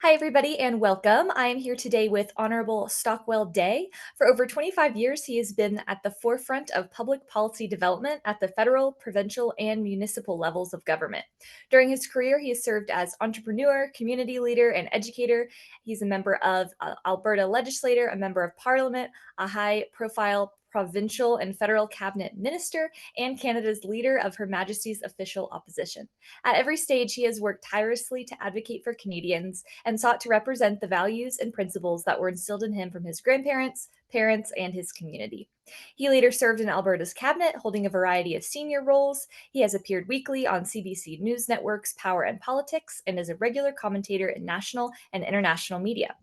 Hi, everybody, and welcome. I am here today with Honorable Stockwell Day. For over 25 years, he has been at the forefront of public policy development at the federal, provincial, and municipal levels of government. During his career, he has served as entrepreneur, community leader, and educator. He's a member of Alberta legislator, a member of parliament, a high profile provincial and federal cabinet minister, and Canada's leader of Her Majesty's official opposition. At every stage, he has worked tirelessly to advocate for Canadians and sought to represent the values and principles that were instilled in him from his grandparents, parents, and his community. He later served in Alberta's cabinet, holding a variety of senior roles. He has appeared weekly on CBC News Network's Power and Politics and is a regular commentator in national and international media.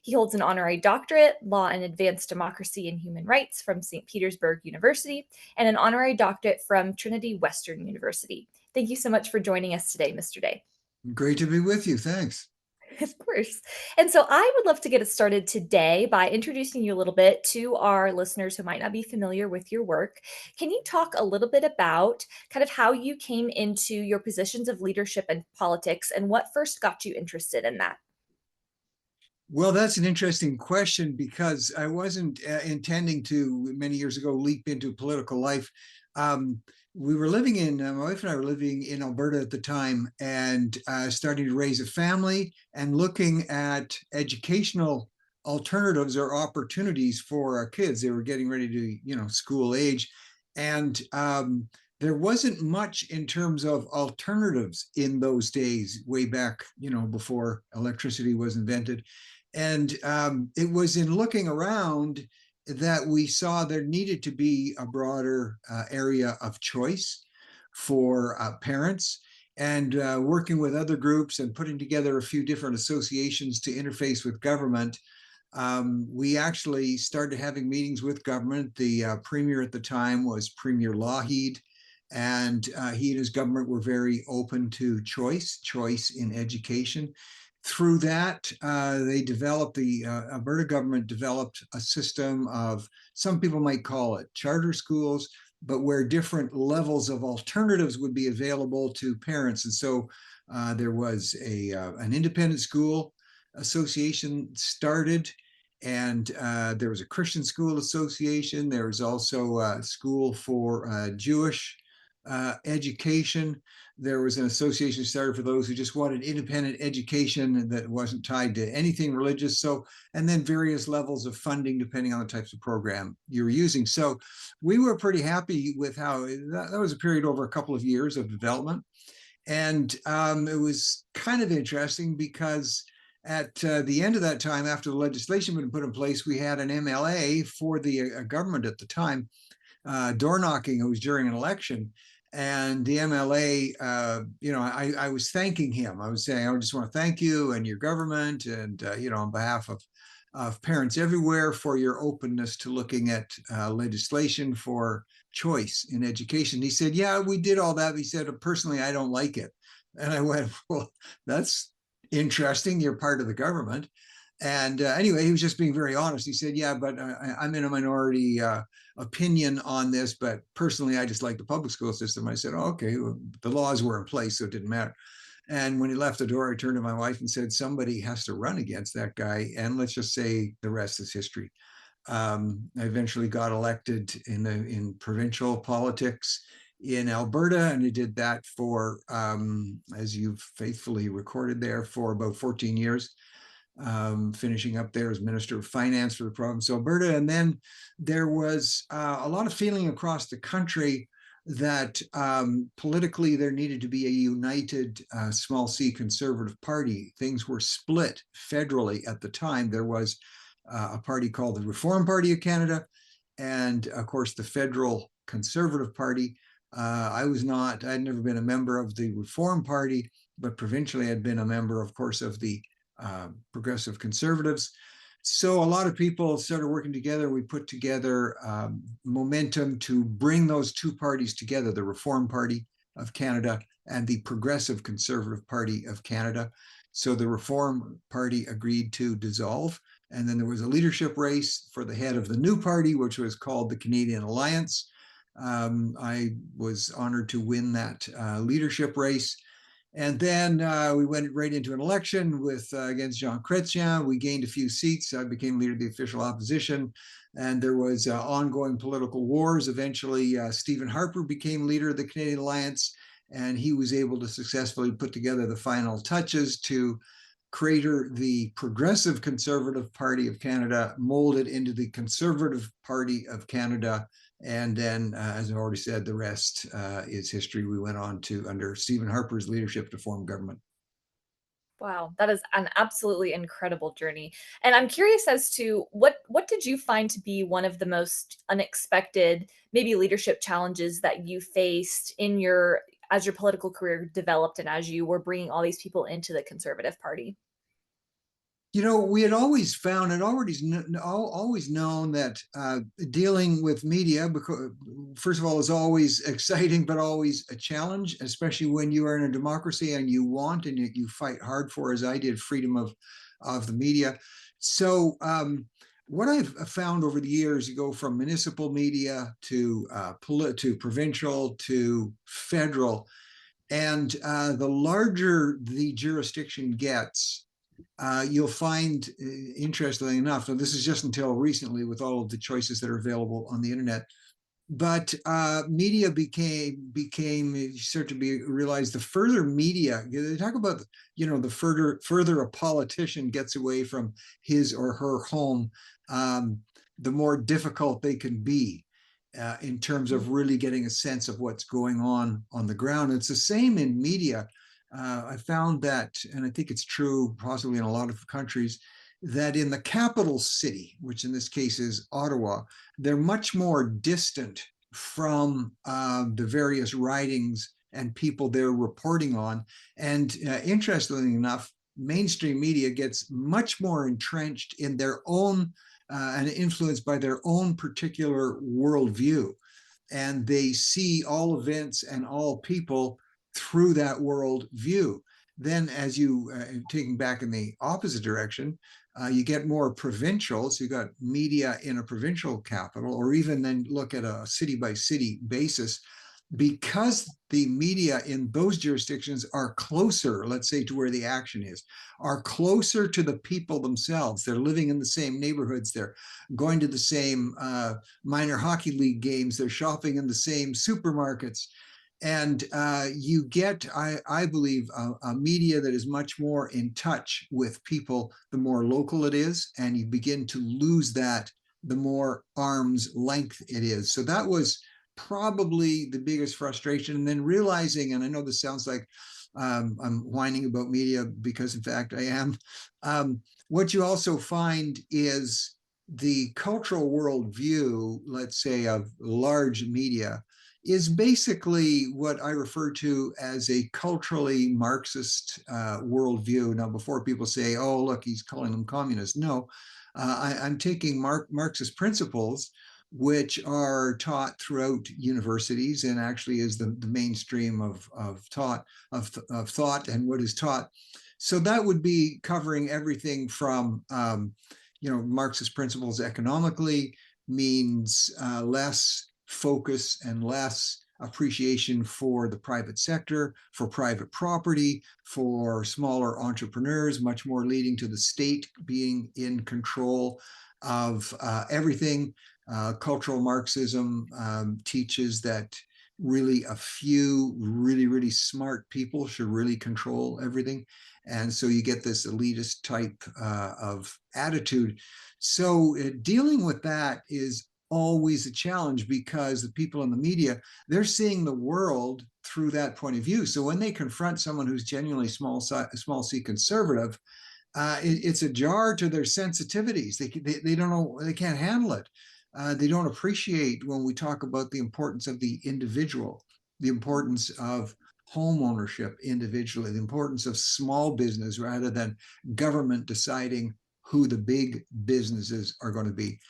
He holds an honorary doctorate, Law and Advanced Democracy and Human Rights from St. Petersburg University, and an honorary doctorate from Trinity Western University. Thank you so much for joining us today, Mr. Day. Great to be with you. Thanks. Of course. And so I would love to get us started today by introducing you a little bit to our listeners who might not be familiar with your work. Can you talk a little bit about kind of how you came into your positions of leadership and politics and what first got you interested in that? Well, that's an interesting question because I wasn't intending to many years ago leap into political life. Um, we were living in, my wife and I were living in Alberta at the time and starting to raise a family and looking at educational alternatives or opportunities for our kids. They were getting ready to, school age. And there wasn't much in terms of alternatives in those days, way back, before electricity was invented. And it was in looking around that we saw there needed to be a broader area of choice for parents and working with other groups and putting together a few different associations to interface with government. We actually started having meetings with government. The premier at the time was Premier Lougheed, and he and his government were very open to choice in education. Through that, the Alberta government developed a system of, some people might call it charter schools, but where different levels of alternatives would be available to parents. And so there was an independent school association started, and there was a Christian school association. There was also a school for Jewish education. There was an association started for those who just wanted independent education that wasn't tied to anything religious. So, and then various levels of funding depending on the types of program you were using. So we were pretty happy with how that was a period over a couple of years of development. And it was kind of interesting because at the end of that time, after the legislation had been put in place, we had an MLA for the government at the time, door knocking. It was during an election. And the MLA, I was thanking him. I was saying, I just want to thank you and your government and, on behalf of parents everywhere for your openness to looking at legislation for choice in education. He said, yeah, we did all that. He said, personally, I don't like it. And I went, well, that's interesting. You're part of the government. And anyway, he was just being very honest. He said, yeah, but I'm in a minority opinion on this, but personally, I just like the public school system. I said, oh, okay, well, the laws were in place, so it didn't matter. And when he left the door, I turned to my wife and said, somebody has to run against that guy. And let's just say the rest is history. I eventually got elected in provincial politics in Alberta, and I did that for, as you've faithfully recorded there, for about 14 years. Finishing up there as Minister of Finance for the province of Alberta. And then there was a lot of feeling across the country that politically there needed to be a united small c conservative party. Things were split federally at the time. There was a party called the Reform Party of Canada, and of course the Federal Conservative Party. I'd never been a member of the Reform Party, but provincially I'd been a member, of course, of the Progressive Conservatives. So a lot of people started working together. We put together momentum to bring those two parties together, the Reform Party of Canada and the Progressive Conservative Party of Canada. So the Reform Party agreed to dissolve. And then there was a leadership race for the head of the new party, which was called the Canadian Alliance. I was honored to win that leadership race. And then we went right into an election with against Jean Chrétien. We gained a few seats. I became leader of the official opposition, and there was ongoing political wars. Eventually, Stephen Harper became leader of the Canadian Alliance, and he was able to successfully put together the final touches to crater the Progressive Conservative Party of Canada, mold it into the Conservative Party of Canada. And then, as I already said, the rest is history. We went on to, under Stephen Harper's leadership, to form government. Wow, that is an absolutely incredible journey. And I'm curious as to what did you find to be one of the most unexpected, maybe leadership challenges that you faced in your as your political career developed and as you were bringing all these people into the Conservative Party? We had always found and always known that dealing with media, because, first of all, is always exciting, but always a challenge, especially when you are in a democracy and you want and you fight hard for, as I did, freedom of the media. So what I've found over the years, you go from municipal media to provincial to federal, and the larger the jurisdiction gets, you'll find, interestingly enough, so this is just until recently with all of the choices that are available on the internet, but media became you start to be realized the further media, they talk about, the further a politician gets away from his or her home, um, the more difficult they can be in terms of really getting a sense of what's going on the ground. It's the same in media. I found that, and I think it's true possibly in a lot of countries, that in the capital city, which in this case is Ottawa, they're much more distant from the various writings and people they're reporting on. And interestingly enough, mainstream media gets much more entrenched in their own and influenced by their own particular worldview. And they see all events and all people through that world view. Then, as you taking back in the opposite direction, you get more provincial. So you got media in a provincial capital, or even then look at a city by city basis, because the media in those jurisdictions are closer, let's say, to where the action is, are closer to the people themselves. They're living in the same neighborhoods. They're going to the same minor hockey league games. They're shopping in the same supermarkets. And you get, I believe, a media that is much more in touch with people the more local it is, and you begin to lose that the more arm's length it is. So that was probably the biggest frustration. And then realizing, and I know this sounds like I'm whining about media, because in fact I am, what you also find is the cultural worldview, let's say, of large media is basically what I refer to as a culturally Marxist worldview. Now, before people say, oh, look, he's calling them communists. No, I'm taking Marxist principles, which are taught throughout universities and actually is the mainstream of thought and what is taught. So that would be covering everything from Marxist principles economically means less focus and less appreciation for the private sector, for private property, for smaller entrepreneurs, much more leading to the state being in control of everything. Cultural Marxism teaches that really a few really, really smart people should really control everything. And so you get this elitist type of attitude. So dealing with that is always a challenge, because the people in the media, they're seeing the world through that point of view. So when they confront someone who's genuinely small c conservative, it's a jar to their sensitivities. They don't know, they can't handle it. They don't appreciate when we talk about the importance of the individual, the importance of home ownership individually, the importance of small business rather than government deciding who the big businesses are going to be.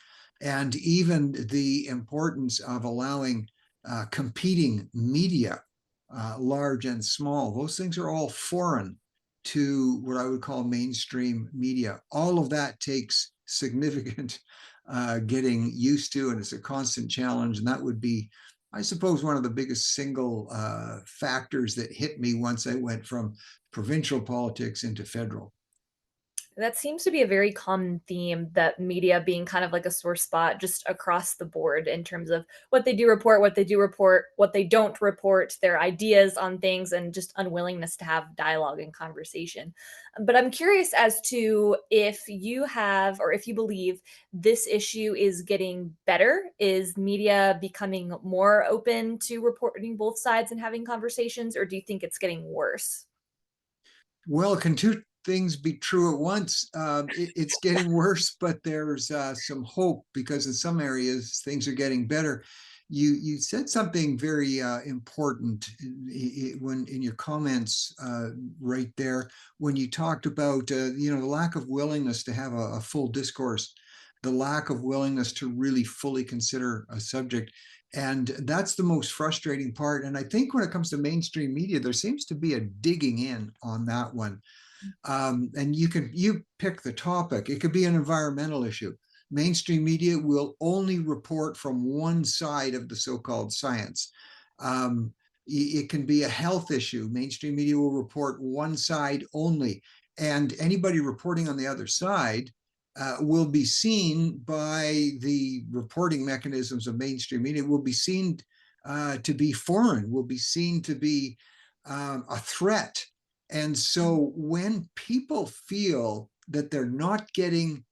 And even the importance of allowing competing media, large and small. Those things are all foreign to what I would call mainstream media. All of that takes significant getting used to, and it's a constant challenge. And that would be I suppose one of the biggest single factors that hit me once I went from provincial politics into federal. That seems to be a very common theme, that media being kind of like a sore spot just across the board in terms of what they do report, what they do report, what they don't report, their ideas on things, and just unwillingness to have dialogue and conversation. But I'm curious as to if you have, or if you believe this issue is getting better. Is media becoming more open to reporting both sides and having conversations, or do you think it's getting worse? Well, can two things be true at once? It's getting worse, but there's some hope because in some areas things are getting better. You said something very important when in your comments right there when you talked about the lack of willingness to have a full discourse, the lack of willingness to really fully consider a subject. And that's the most frustrating part. And I think when it comes to mainstream media, there seems to be a digging in on that one. And you pick the topic. It could be an environmental issue. Mainstream media will only report from one side of the so-called science. Um, it can be a health issue. Mainstream media will report one side only, and anybody reporting on the other side will be seen by the reporting mechanisms of mainstream media. Will be seen to be foreign. Will be seen to be a threat, and so when people feel that they're not getting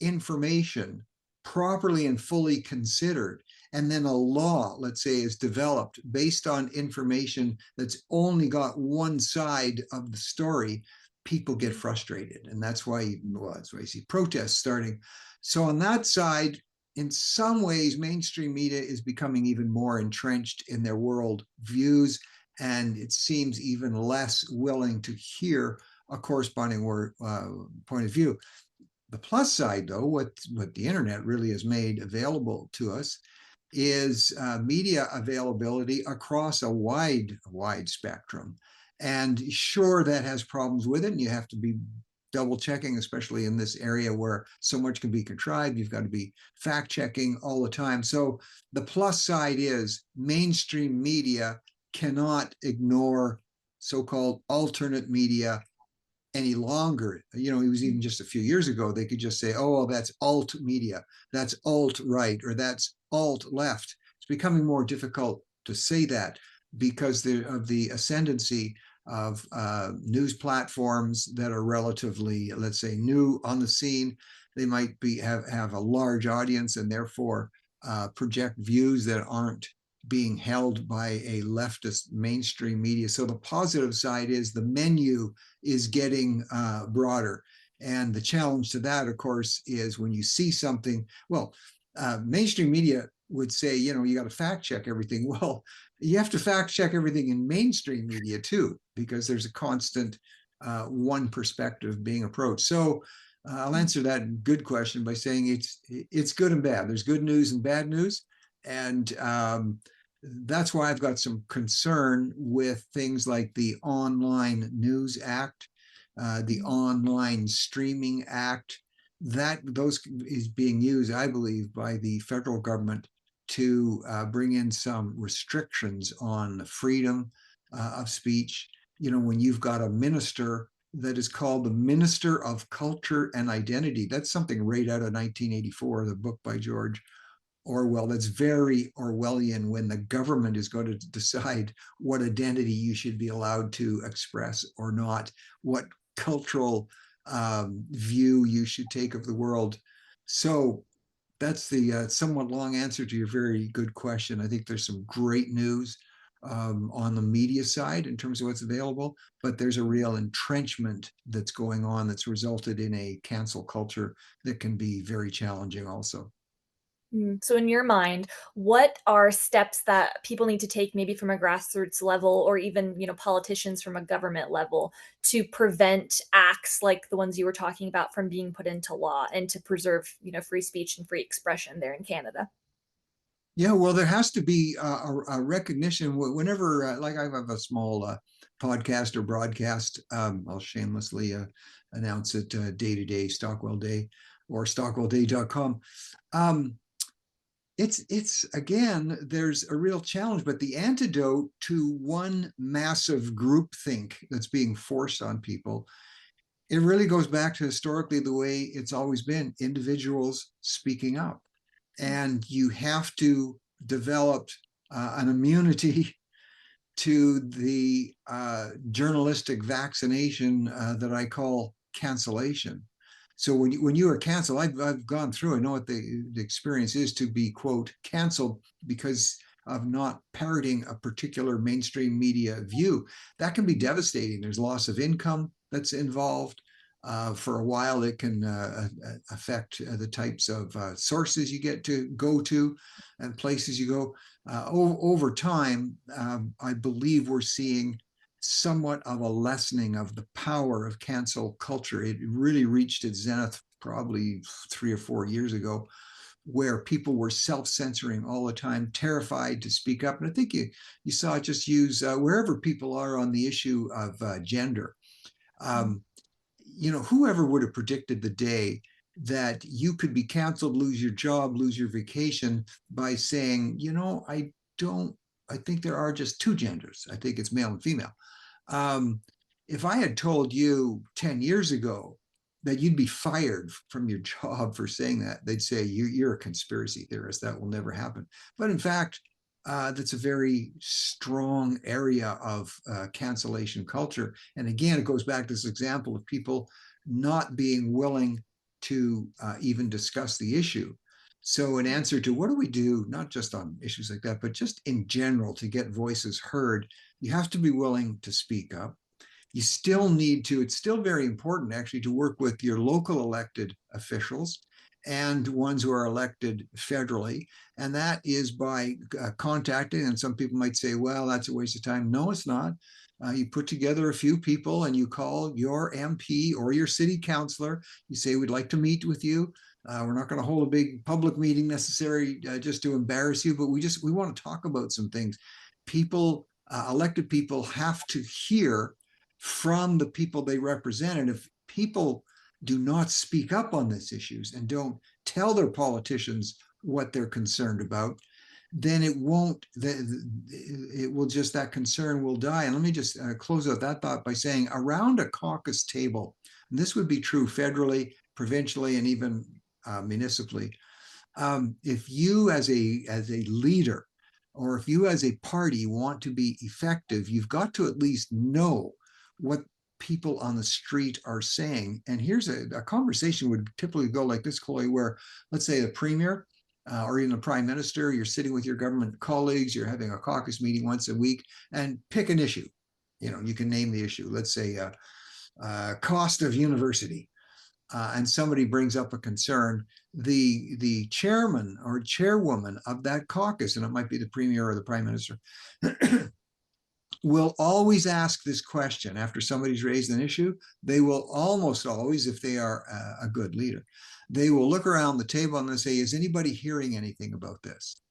information properly and fully considered, and then a law, let's say, is developed based on information that's only got one side of the story, people get frustrated. And that's why you see protests starting. So on that side, in some ways, mainstream media is becoming even more entrenched in their world views, and it seems even less willing to hear a corresponding point of view. The plus side, though, what the internet really has made available to us is media availability across a wide spectrum. And sure, that has problems with it, and you have to be double checking, especially in this area where so much can be contrived. You've got to be fact checking all the time. So the plus side is mainstream media cannot ignore so-called alternate media any longer. It was even just a few years ago, they could just say, oh, well, that's alt media, that's alt right, or that's alt left. It's becoming more difficult to say that because of the ascendancy of news platforms that are relatively, let's say, new on the scene. They might have a large audience and therefore project views that aren't being held by a leftist mainstream media. So the positive side is the menu is getting broader. And the challenge to that, of course, is when you see something, well, mainstream media would say, you got to fact check everything. Well, you have to fact check everything in mainstream media too, because there's a constant one perspective being approached. So I'll answer that good question by saying it's good and bad. There's good news and bad news. And that's why I've got some concern with things like the Online News Act, the Online Streaming Act. That those is being used, I believe, by the federal government to bring in some restrictions on the freedom of speech. When you've got a minister that is called the Minister of Culture and Identity, that's something right out of 1984, the book by George Orwell. That's very Orwellian, when the government is going to decide what identity you should be allowed to express or not, what cultural view you should take of the world. So that's the somewhat long answer to your very good question. I think there's some great news on the media side in terms of what's available, but there's a real entrenchment that's going on that's resulted in a cancel culture that can be very challenging also. So in your mind, what are steps that people need to take maybe from a grassroots level, or even, politicians from a government level, to prevent acts like the ones you were talking about from being put into law, and to preserve, free speech and free expression there in Canada? Yeah, well, there has to be a recognition whenever, like I have a small podcast or broadcast. I'll shamelessly announce it day to day, Stockwell Day or stockwellday.com. Um, it's again, there's a real challenge, but the antidote to one massive groupthink that's being forced on people, it really goes back to historically the way it's always been, individuals speaking up. And you have to develop an immunity to the journalistic vaccination that I call cancellation. So when you are canceled, I've gone through, I know what the experience is to be, quote, canceled because of not parroting a particular mainstream media view. That can be devastating. There's loss of income that's involved. For a while, it can affect the types of sources you get to go to and places you go. Over time, I believe we're seeing somewhat of a lessening of the power of cancel culture. It really reached its zenith probably 3 or 4 years ago, where people were self-censoring all the time, terrified to speak up. And I think you saw it just use wherever people are on the issue of gender. Um, Whoever would have predicted the day that you could be canceled, lose your job, lose your vacation by saying, don't, I think there are just two genders. I think it's male and female. Um, if I had told you 10 years ago that you'd be fired from your job for saying that, they'd say you're a conspiracy theorist. That will never happen. But in fact, that's a very strong area of cancellation culture. And again, it goes back to this example of people not being willing to even discuss the issue. So, in answer to what do we do, not just on issues like that, but just in general to get voices heard, you have to be willing to speak up. You still need to, it's still very important actually to work with your local elected officials and ones who are elected federally. And that is by contacting, and some people might say, well, that's a waste of time. No, it's not. You put together a few people and you call your MP or your city councilor. You say, we'd like to meet with you. We're not going to hold a big public meeting necessary just to embarrass you, but we want to talk about some things. People, elected people, have to hear from the people they represent. And if people do not speak up on these issues and don't tell their politicians what they're concerned about, then it won't, it will just, that concern will die. And let me just close out that thought by saying around a caucus table, and this would be true federally, provincially, and even municipally, if you as a leader or if you as a party want to be effective, you've got to at least know what people on the street are saying. And here's a conversation would typically go like this, Chloe, where let's say the premier or even the prime minister, you're sitting with your government colleagues, you're having a caucus meeting once a week, and pick an issue. You can name the issue. Let's say cost of university. And somebody brings up a concern, the chairman or chairwoman of that caucus, and it might be the premier or the prime minister, will always ask this question after somebody's raised an issue. They will almost always, if they are a good leader, they will look around the table and they say, is anybody hearing anything about this?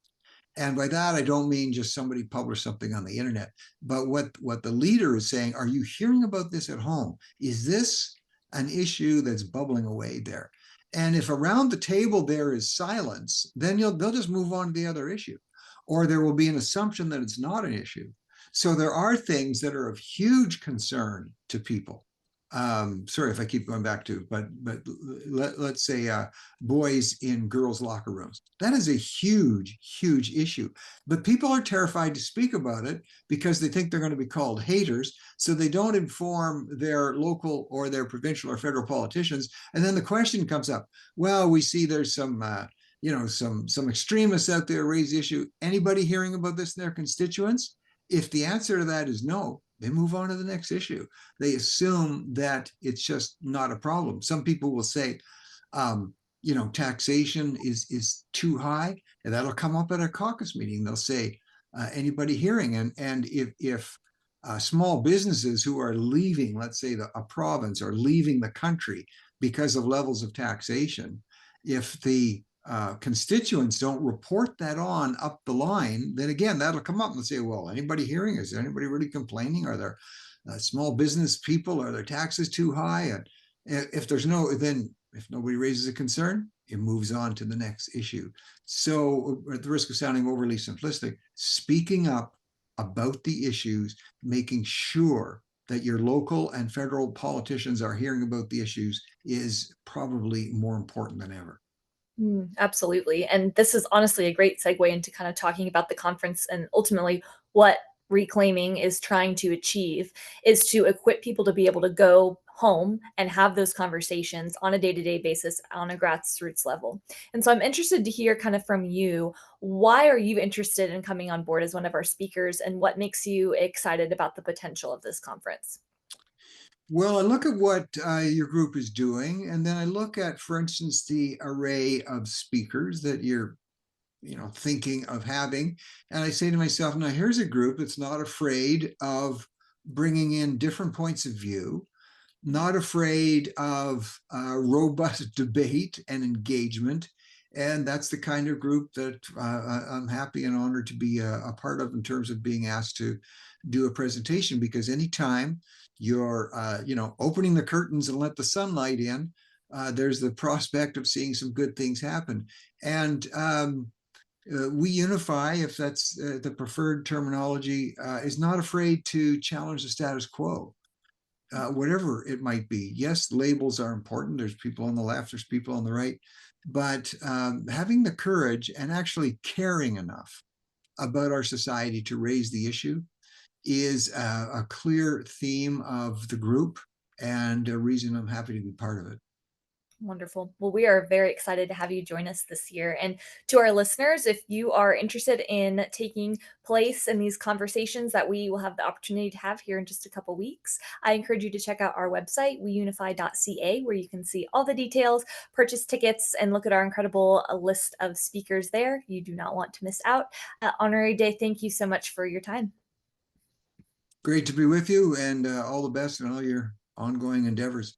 And by that, I don't mean just somebody published something on the internet, but what the leader is saying, are you hearing about this at home? Is this an issue that's bubbling away there? And if around the table there is silence, then they'll just move on to the other issue. Or there will be an assumption that it's not an issue. So there are things that are of huge concern to people. Sorry if I keep going back to, but let's say boys in girls' locker rooms. That is a huge, huge issue. But people are terrified to speak about it because they think they're going to be called haters. So they don't inform their local or their provincial or federal politicians. And then the question comes up, well, we see there's some some extremists out there raise the issue. Anybody hearing about this in their constituents? If the answer to that is no, they move on to the next issue. They assume that it's just not a problem. Some people will say, taxation is too high, and that'll come up at a caucus meeting. They'll say, anybody hearing? And if small businesses who are leaving, let's say a province, or leaving the country because of levels of taxation, if the constituents don't report that on up the line, then again, that'll come up and say, well, anybody hearing? Is there anybody really complaining? Are there small business people? Are their taxes too high? And if there's no, then if nobody raises a concern, it moves on to the next issue. So, at the risk of sounding overly simplistic, speaking up about the issues, making sure that your local and federal politicians are hearing about the issues is probably more important than ever. Absolutely. And this is honestly a great segue into kind of talking about the conference and ultimately what reclaiming is trying to achieve is to equip people to be able to go home and have those conversations on a day-to-day basis on a grassroots level. And so I'm interested to hear kind of from you, why are you interested in coming on board as one of our speakers and what makes you excited about the potential of this conference? Well, I look at what your group is doing, and then I look at, for instance, the array of speakers that you're thinking of having. And I say to myself, now here's a group that's not afraid of bringing in different points of view, not afraid of robust debate and engagement. And that's the kind of group that I'm happy and honored to be a part of in terms of being asked to do a presentation. Because anytime you're, opening the curtains and let the sunlight in, there's the prospect of seeing some good things happen. And we unify, if that's the preferred terminology, is not afraid to challenge the status quo, whatever it might be. Yes, labels are important. There's people on the left, there's people on the right, but having the courage and actually caring enough about our society to raise the issue is a clear theme of the group and a reason I'm happy to be part of it. Wonderful. Well, we are very excited to have you join us this year. And to our listeners, if you are interested in taking place in these conversations that we will have the opportunity to have here in just a couple weeks, I encourage you to check out our website, weunify.ca, where you can see all the details, purchase tickets, and look at our incredible list of speakers there. You do not want to miss out. Honorary Day, thank you so much for your time. Great to be with you, and all the best in all your ongoing endeavors.